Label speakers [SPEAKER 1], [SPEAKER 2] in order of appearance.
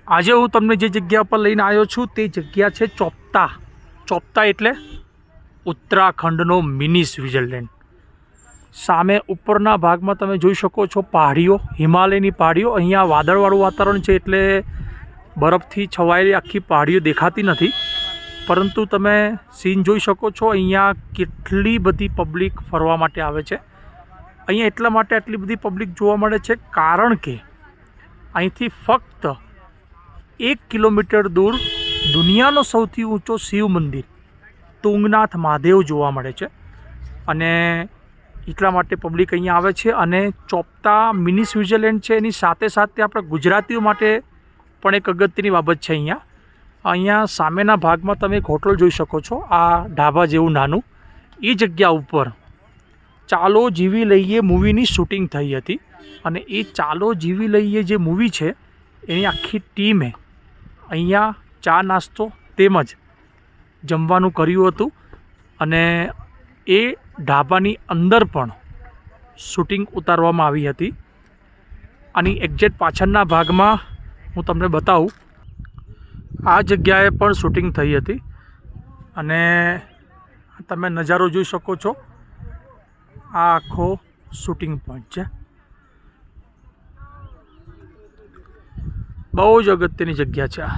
[SPEAKER 1] આજે હું તમને જે જગ્યા પર લઈને આવ્યો છું તે જગ્યા છે ચોપતા. ચોપતા એટલે ઉત્તરાખંડનો મિની સ્વિટ્ઝરલેન્ડ. સામે ઉપરના ભાગમાં તમે જોઈ શકો છો પહાડીઓ, હિમાલયની પહાડીઓ. અહીંયા વાદળવાળું વાતાવરણ છે એટલે બરફથી છવાયેલી આખી પહાડીઓ દેખાતી નથી, પરંતુ તમે સીન જોઈ શકો છો. અહીંયા કેટલી બધી પબ્લિક ફરવા માટે આવે છે. અહીંયા એટલા માટે આટલી બધી પબ્લિક જોવા મળે છે કારણ કે અહીંથી ફક્ત 1 કિલોમીટર દૂર દુનિયાનો સૌથી ઊંચો શિવ મંદિર તુંગનાથ મહાદેવ જોવા મળે છે, અને એટલા માટે પબ્લિક અહીંયા આવે છે. અને ચોપતા મિની સ્વિટ્ઝરલેન્ડ છે, એની સાથે સાથે આપણા ગુજરાતીઓ માટે પણ એક અગત્યની બાબત છે. અહીંયા સામેના ભાગમાં તમે એક હોટલ જોઈ શકો છો, આ ઢાબા જેવું નાનું. એ જગ્યા ઉપર ચાલો જીવી લઈએ મૂવીની શૂટિંગ થઈ હતી, અને એ ચાલો જીવી લઈએ જે મૂવી છે એની આખી ટીમે અહીંયા ચા નાસ્તો તેમજ જમવાનું કર્યું હતું. અને એ ઢાબાની અંદર પણ શૂટિંગ ઉતારવામાં આવી હતી. આની એક્ઝેક્ટ પાછળના ભાગમાં હું તમને બતાવું, આ જગ્યાએ પણ શૂટિંગ થઈ હતી. અને તમે નજારો જોઈ શકો છો, આ આખો શૂટિંગ પોઈન્ટ છે. બહુ જ અગત્યની જગ્યા છે આ.